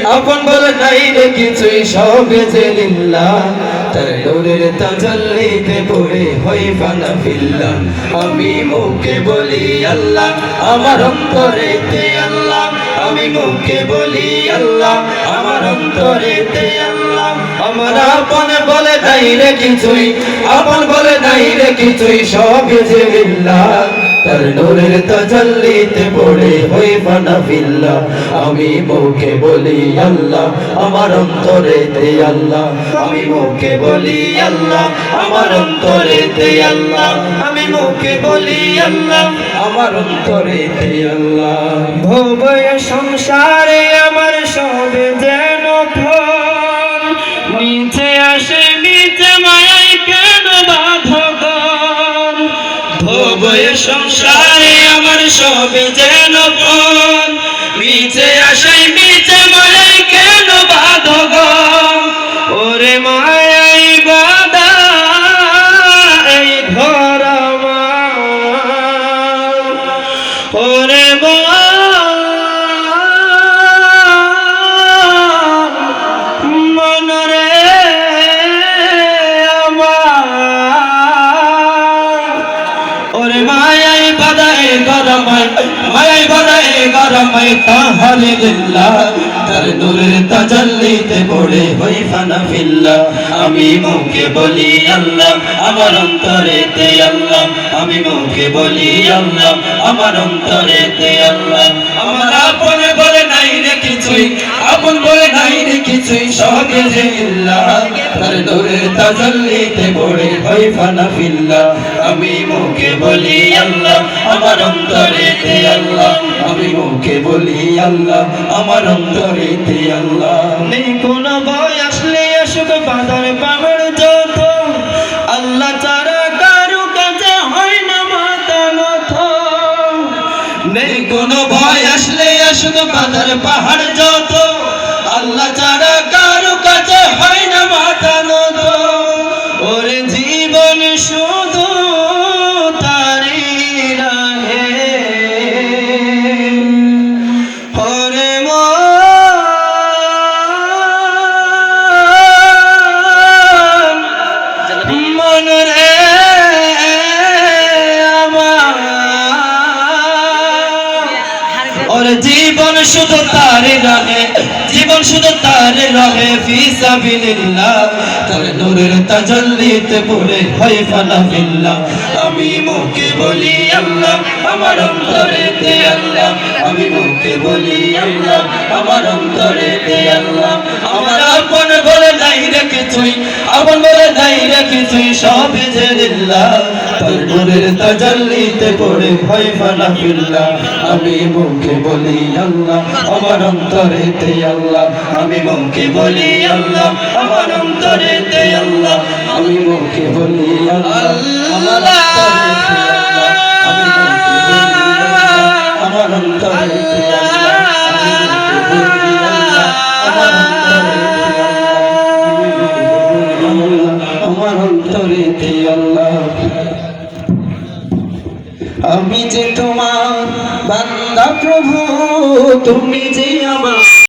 আপন বলে নাই রে কিছুই সব যে লিল্লাহ তার নূরের তাজাল্লিতে পড়ে হই ফানা ফিল্লাহ আমি মুখে বলি আল্লাহ আমার অন্তরেতে আল্লাহ আমি মুখে বলি আল্লাহ আমার অন্তরেতে আল্লাহ আমার আপন বলে নাই রে কিছুই আপন বলে নাই রে কিছুই সব যে লিল্লাহ তার নূরের তাজাল্লিতে পড়ে হই ফানা ফিল্লাহ আমি মুখে বলি আল্লাহ আমার অন্তরেতে আল্লাহ আমি মুখে বলি আল্লাহ আমার অন্তরেতে আল্লাহ আমি মুখে বলি আল্লাহ আমার অন্তরেতে আল্লাহ ভবয় সংসারে আমার সব যেন ফল নিচে আসে নিচে মায়াই কেন বাঁধগণ ভবয় সংসারে আমার সব যেন ফল নিচে আসে নিচে মায়াই কেন বাঁধগণ ওরে মায়াই বাঁধা এই ঘর আমার ওরে মনরে আমার ওরে মায়াই বাদাই গরমাই মায়াই বাদাই গরমাই তাহলে লিল্লাহ তার নূরের তাজাল্লিতে পড়ে হই ফানা ফিল্লাহ আমি মুখে বলি আল্লাহ আমার অন্তরেতে আল্লাহ আমি মুখে বলি আল্লাহ আমার অন্তরেতে আল্লাহ আমার আপন বলে নাই রে কিছুই আপন বলে নাই রে কিছুই সবে যে লিল্লাহ তার নূরের তাজাল্লিতে পড়ে হই ফানা ফিল্লাহ আমি মুখে বলি আল্লাহ আমার অন্তরেতে আল্লাহ আমি মুখে বলি আল্লাহ আমার অন্তরেতে আল্লাহ নেই কোন ভয় আসলে আসুক বাঁধার পাহাড় যত আল্লাহ ছাড়া কারো কাছে হয় না মাথা নত নেই কোন ভয় আসলে আসুক বাঁধার পাহাড় যত আল্লাহ ছাড়া কারো কাছে হয় না মাথা নত ওরে জীবন শুধু তারি রাহে ওরে মন রে আমার ওরে জীবন শুধু তারি রাহে জীবন শুধু তার রহে ফি সাবিলিল্লাহ তার নূরের তাজাল্লিতে পড়ে হয় ফানা ফিল্লাহ আমি মুখে বলি আল্লাহ আমার অন্তরেতে আল্লাহ আমি মুখে বলি আল্লাহ আমার অন্তরেতে আল্লাহ আমার আপন বলে নাই রে কিছুই আপন বলে নাই রে কিছুই সব যে লিল্লাহ তার নূরের তাজাল্লিতে পড়ে হয় ফানা ফিল্লাহ আমি মুখে বলি আল্লাহ আমার অন্তরেতে আল্লাহ আমি মুখে বলি আল্লাহ আমার অন্তরেতে আল্লাহ আমি মুখে বলি আল্লাহ আমার অন্তরেতে আল্লাহ আমি মুখে বলি আল্লাহ আমার অন্তরেতে আল্লাহ আমি মুখে বলি আল্লাহ আমার অন্তরেতে আল্লাহ আমার অন্তরেতে আল্লাহ আমি যে তোমার বান্দা প্রভু তুমি যে আমার